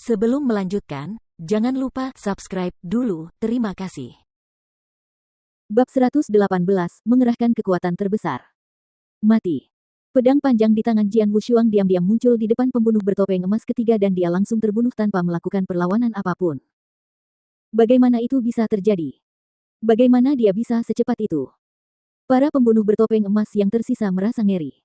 Sebelum melanjutkan, jangan lupa subscribe dulu, terima kasih. Bab 118, mengerahkan kekuatan terbesar. Mati. Pedang panjang di tangan Jian Wushuang diam-diam muncul di depan pembunuh bertopeng emas ketiga dan dia langsung terbunuh tanpa melakukan perlawanan apapun. Bagaimana itu bisa terjadi? Bagaimana dia bisa secepat itu? Para pembunuh bertopeng emas yang tersisa merasa ngeri.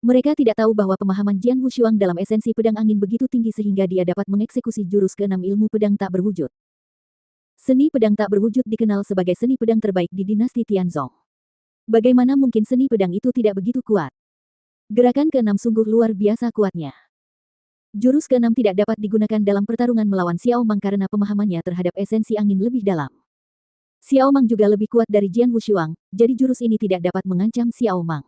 Mereka tidak tahu bahwa pemahaman Jian Wushuang dalam esensi pedang angin begitu tinggi sehingga dia dapat mengeksekusi jurus keenam ilmu pedang tak berwujud. Seni pedang tak berwujud dikenal sebagai seni pedang terbaik di dinasti Tianzong. Bagaimana mungkin seni pedang itu tidak begitu kuat? Gerakan keenam sungguh luar biasa kuatnya. Jurus keenam tidak dapat digunakan dalam pertarungan melawan Xiao Mang karena pemahamannya terhadap esensi angin lebih dalam. Xiao Mang juga lebih kuat dari Jian Wushuang, jadi jurus ini tidak dapat mengancam Xiao Mang.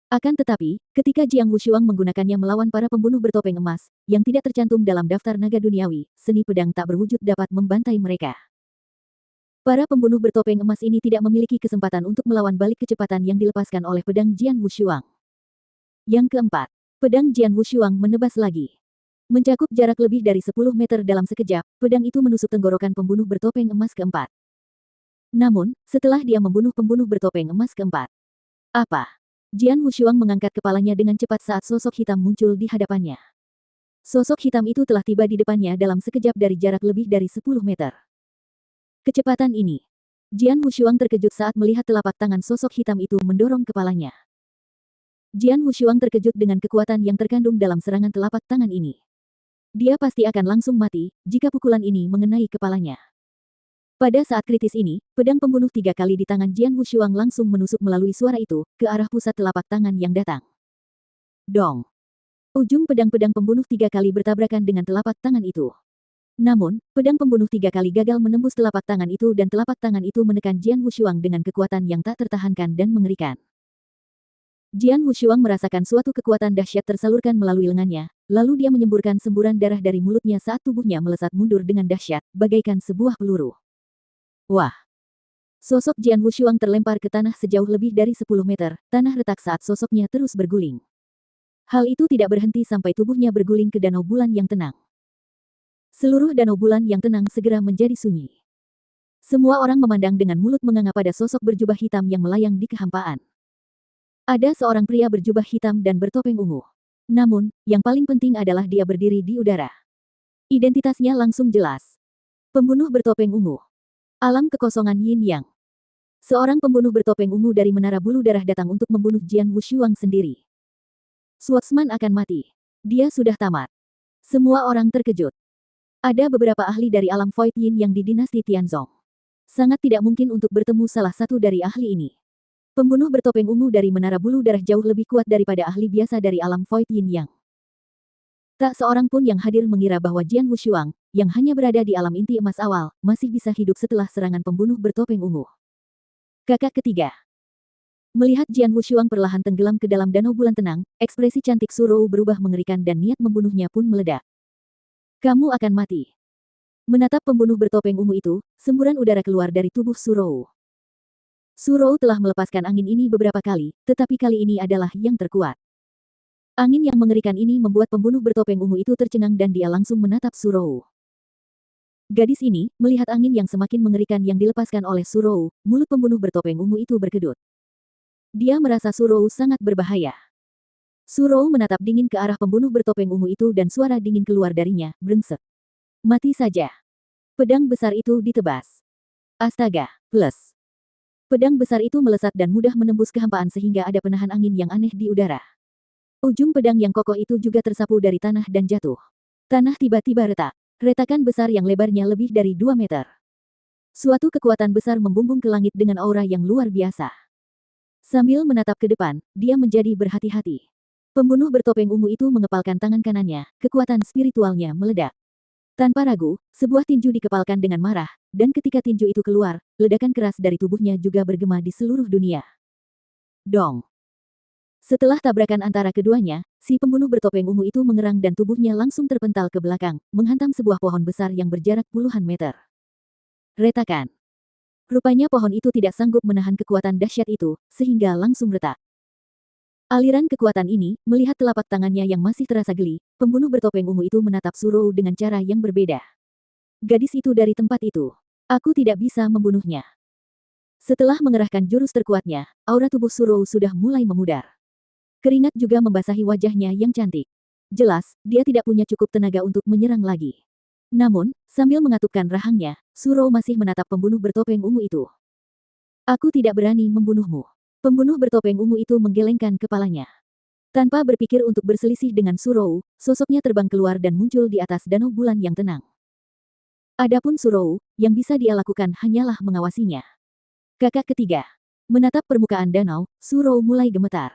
Akan tetapi, ketika Jiang Wushuang menggunakannya melawan para pembunuh bertopeng emas, yang tidak tercantum dalam daftar naga duniawi, seni pedang tak berwujud dapat membantai mereka. Para pembunuh bertopeng emas ini tidak memiliki kesempatan untuk melawan balik kecepatan yang dilepaskan oleh pedang Jian Wushuang. Yang keempat, pedang Jian Wushuang menebas lagi. Mencakup jarak lebih dari 10 meter dalam sekejap, pedang itu menusuk tenggorokan pembunuh bertopeng emas keempat. Namun, setelah dia membunuh pembunuh bertopeng emas keempat, apa? Jian Wushuang mengangkat kepalanya dengan cepat saat sosok hitam muncul di hadapannya. Sosok hitam itu telah tiba di depannya dalam sekejap dari jarak lebih dari 10 meter. Kecepatan ini. Jian Wushuang terkejut saat melihat telapak tangan sosok hitam itu mendorong kepalanya. Jian Wushuang terkejut dengan kekuatan yang terkandung dalam serangan telapak tangan ini. Dia pasti akan langsung mati jika pukulan ini mengenai kepalanya. Pada saat kritis ini, pedang pembunuh 3 kali di tangan Jian Wushuang langsung menusuk melalui suara itu, ke arah pusat telapak tangan yang datang. Dong! Ujung pedang-pedang pembunuh 3 kali bertabrakan dengan telapak tangan itu. Namun, pedang pembunuh 3 kali gagal menembus telapak tangan itu dan telapak tangan itu menekan Jian Wushuang dengan kekuatan yang tak tertahankan dan mengerikan. Jian Wushuang merasakan suatu kekuatan dahsyat tersalurkan melalui lengannya, lalu dia menyemburkan semburan darah dari mulutnya saat tubuhnya melesat mundur dengan dahsyat, bagaikan sebuah peluru. Wah! Sosok Jian Wushuang terlempar ke tanah sejauh lebih dari 10 meter, tanah retak saat sosoknya terus berguling. Hal itu tidak berhenti sampai tubuhnya berguling ke danau bulan yang tenang. Seluruh danau bulan yang tenang segera menjadi sunyi. Semua orang memandang dengan mulut menganga pada sosok berjubah hitam yang melayang di kehampaan. Ada seorang pria berjubah hitam dan bertopeng ungu. Namun, yang paling penting adalah dia berdiri di udara. Identitasnya langsung jelas. Pembunuh bertopeng ungu. Alam kekosongan Yin Yang. Seorang pembunuh bertopeng ungu dari Menara Bulu Darah datang untuk membunuh Jian Wushuang sendiri. Swordsman akan mati. Dia sudah tamat. Semua orang terkejut. Ada beberapa ahli dari alam Void Yin Yang di dinasti Tianzong. Sangat tidak mungkin untuk bertemu salah satu dari ahli ini. Pembunuh bertopeng ungu dari Menara Bulu Darah jauh lebih kuat daripada ahli biasa dari alam Void Yin Yang. Tak seorang pun yang hadir mengira bahwa Jian Wushuang, yang hanya berada di alam inti emas awal, masih bisa hidup setelah serangan pembunuh bertopeng ungu. Kakak ketiga. Melihat Jian Wushuang perlahan tenggelam ke dalam danau bulan tenang, ekspresi cantik Surou berubah mengerikan dan niat membunuhnya pun meledak. Kamu akan mati. Menatap pembunuh bertopeng ungu itu, semburan udara keluar dari tubuh Surou. Surou telah melepaskan angin ini beberapa kali, tetapi kali ini adalah yang terkuat. Angin yang mengerikan ini membuat pembunuh bertopeng ungu itu tercengang dan dia langsung menatap Surou. Gadis ini, melihat angin yang semakin mengerikan yang dilepaskan oleh Surou, mulut pembunuh bertopeng ungu itu berkedut. Dia merasa Surou sangat berbahaya. Surou menatap dingin ke arah pembunuh bertopeng ungu itu dan suara dingin keluar darinya, brengsek. Mati saja. Pedang besar itu ditebas. Astaga, plus. Pedang besar itu melesat dan mudah menembus kehampaan sehingga ada penahan angin yang aneh di udara. Ujung pedang yang kokoh itu juga tersapu dari tanah dan jatuh. Tanah tiba-tiba retak. Retakan besar yang lebarnya lebih dari 2 meter. Suatu kekuatan besar membumbung ke langit dengan aura yang luar biasa. Sambil menatap ke depan, dia menjadi berhati-hati. Pembunuh bertopeng ungu itu mengepalkan tangan kanannya, kekuatan spiritualnya meledak. Tanpa ragu, sebuah tinju dikepalkan dengan marah, dan ketika tinju itu keluar, ledakan keras dari tubuhnya juga bergema di seluruh dunia. Dong! Setelah tabrakan antara keduanya, si pembunuh bertopeng ungu itu mengerang dan tubuhnya langsung terpental ke belakang, menghantam sebuah pohon besar yang berjarak puluhan meter. Retakan. Rupanya pohon itu tidak sanggup menahan kekuatan dahsyat itu, sehingga langsung retak. Aliran kekuatan ini, melihat telapak tangannya yang masih terasa geli, pembunuh bertopeng ungu itu menatap Surou dengan cara yang berbeda. Gadis itu dari tempat itu. Aku tidak bisa membunuhnya. Setelah mengerahkan jurus terkuatnya, aura tubuh Surou sudah mulai memudar. Keringat juga membasahi wajahnya yang cantik. Jelas, dia tidak punya cukup tenaga untuk menyerang lagi. Namun, sambil mengatupkan rahangnya, Surou masih menatap pembunuh bertopeng ungu itu. Aku tidak berani membunuhmu. Pembunuh bertopeng ungu itu menggelengkan kepalanya. Tanpa berpikir untuk berselisih dengan Surou, sosoknya terbang keluar dan muncul di atas danau bulan yang tenang. Adapun Surou, yang bisa dia lakukan hanyalah mengawasinya. Kakak ketiga. Menatap permukaan danau, Surou mulai gemetar.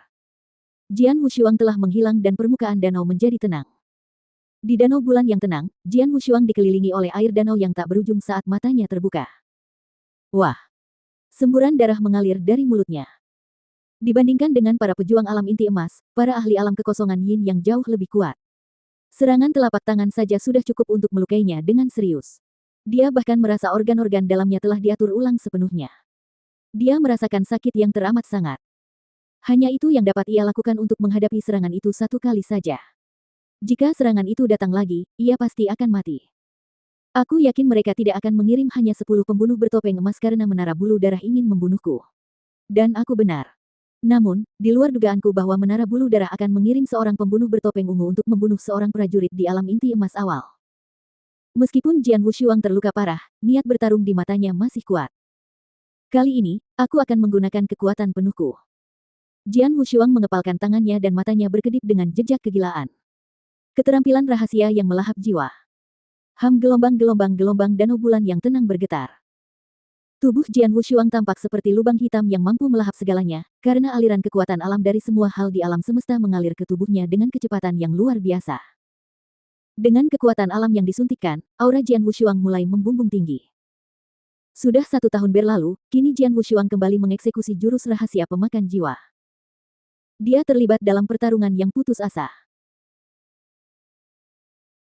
Jian Wushuang telah menghilang dan permukaan danau menjadi tenang. Di danau bulan yang tenang, Jian Wushuang dikelilingi oleh air danau yang tak berujung saat matanya terbuka. Wah! Semburan darah mengalir dari mulutnya. Dibandingkan dengan para pejuang alam inti emas, para ahli alam kekosongan yin yang jauh lebih kuat. Serangan telapak tangan saja sudah cukup untuk melukainya dengan serius. Dia bahkan merasa organ-organ dalamnya telah diatur ulang sepenuhnya. Dia merasakan sakit yang teramat sangat. Hanya itu yang dapat ia lakukan untuk menghadapi serangan itu satu kali saja. Jika serangan itu datang lagi, ia pasti akan mati. Aku yakin mereka tidak akan mengirim hanya 10 pembunuh bertopeng emas karena Menara Bulu Darah ingin membunuhku. Dan aku benar. Namun, di luar dugaanku bahwa Menara Bulu Darah akan mengirim seorang pembunuh bertopeng ungu untuk membunuh seorang prajurit di alam inti emas awal. Meskipun Jian Wushuang terluka parah, niat bertarung di matanya masih kuat. Kali ini, aku akan menggunakan kekuatan penuhku. Jian Wushuang mengepalkan tangannya dan matanya berkedip dengan jejak kegilaan. Keterampilan rahasia yang melahap jiwa. Gelombang-gelombang danau bulan yang tenang bergetar. Tubuh Jian Wushuang tampak seperti lubang hitam yang mampu melahap segalanya, karena aliran kekuatan alam dari semua hal di alam semesta mengalir ke tubuhnya dengan kecepatan yang luar biasa. Dengan kekuatan alam yang disuntikkan, aura Jian Wushuang mulai membumbung tinggi. Sudah 1 tahun berlalu, kini Jian Wushuang kembali mengeksekusi jurus rahasia pemakan jiwa. Dia terlibat dalam pertarungan yang putus asa.